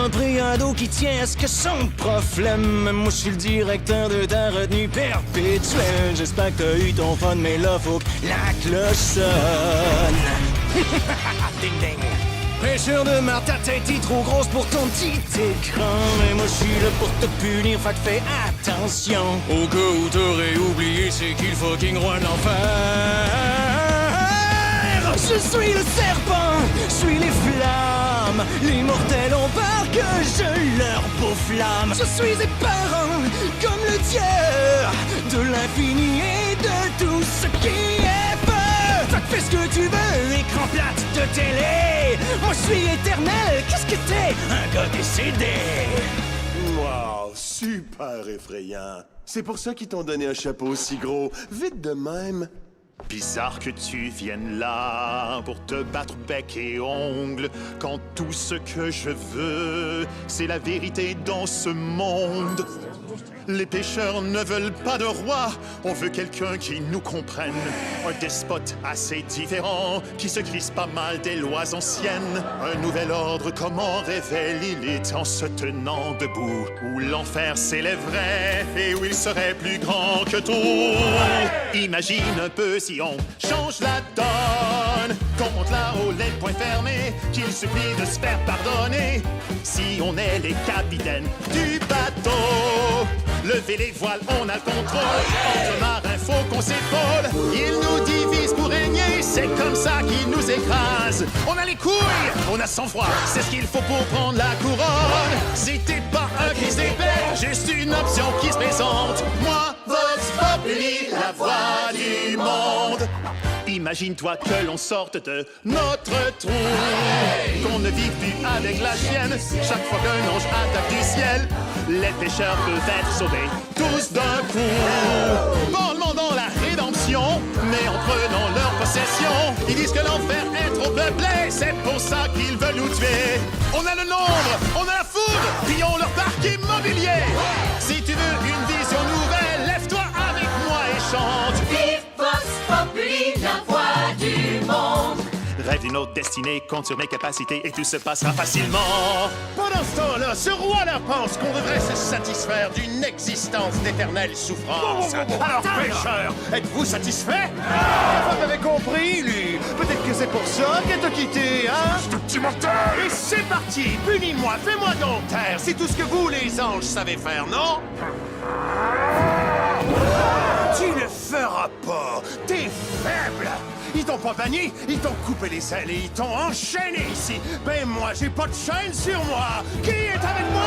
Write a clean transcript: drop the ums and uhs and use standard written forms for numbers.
un priado qui tient à ce que son problème. Moi je suis le directeur de ta retenue perpétuelle. J'espère que t'as eu ton fun, mais là faut que la cloche sonne. Ding ding. Pêcheur de marde, ta tête est trop grosse pour ton petit écran. Mais moi je suis là pour te punir, fait que fais attention. Au cas où t'aurais oublié, c'est qu'il fucking roi l'enfer. Je suis le serpent, je suis les flammes. Les mortels ont peur que je leur flamme. Je suis épeurant comme le dieu de l'infini et de tout ce qui est peu. Fait que fais ce que tu veux, écran plate de télé. Moi je suis éternel, qu'est-ce que t'es? Un gars décédé. Wow, super effrayant. C'est pour ça qu'ils t'ont donné un chapeau aussi gros. Vite de même. Bizarre que tu viennes là pour te battre bec et ongles, quand tout ce que je veux, c'est la vérité dans ce monde. Les pécheurs ne veulent pas de roi, on veut quelqu'un qui nous comprenne. Un despote assez différent, qui se crisse pas mal des lois anciennes. Un nouvel ordre, comment révèle il est en se tenant debout, où l'enfer s'élèverait et où il serait plus grand que tout. Imagine un peu si on change la donne, qu'on monte là-haut les poings fermés, qu'il suffit de se faire pardonner. Si on est les capitaines du bateau, levez les voiles, on a le contrôle. Entre marins, faut qu'on s'épaule. Ils nous divisent pour régner, c'est comme ça qu'ils nous écrasent. On a les couilles, on a sang-froid, c'est ce qu'il faut pour prendre la couronne. C'était pas un crise d'épée, juste une option qui se présente. Moi, Vox Populi, la voix du monde. Imagine-toi que l'on sorte de notre trou, qu'on ne vive plus avec la chienne. Chaque fois qu'un ange attaque du ciel, les pécheurs peuvent être sauvés tous d'un coup. Parlement dans la rédemption, mais en prenant leur possession, ils disent que l'enfer est trop peuplé, c'est pour ça qu'ils veulent nous tuer. On a le nombre, on a la foudre, pillons leur parc immobilier. Si tu veux une vision nouvelle, lève-toi avec moi et chante. Vive Vox Populi, la voix du monde. Rêve d'une autre destinée, compte sur mes capacités et tout se passera facilement. Pendant ce temps-là, ce roi-là pense qu'on devrait se satisfaire d'une existence d'éternelle souffrance. Alors, pécheur, êtes-vous satisfait? Vous avez compris, lui. Peut-être que c'est pour ça qu'elle t'a quitté, hein? Ce petit mortel! Et c'est parti, punis-moi, fais-moi donc taire. C'est tout ce que vous, les anges, savez faire, non? Tu le feras pas, t'es faible. Ils t'ont pas banni, ils t'ont coupé les ailes et ils t'ont enchaîné ici. Ben moi, j'ai pas de chaîne sur moi. Qui est avec moi?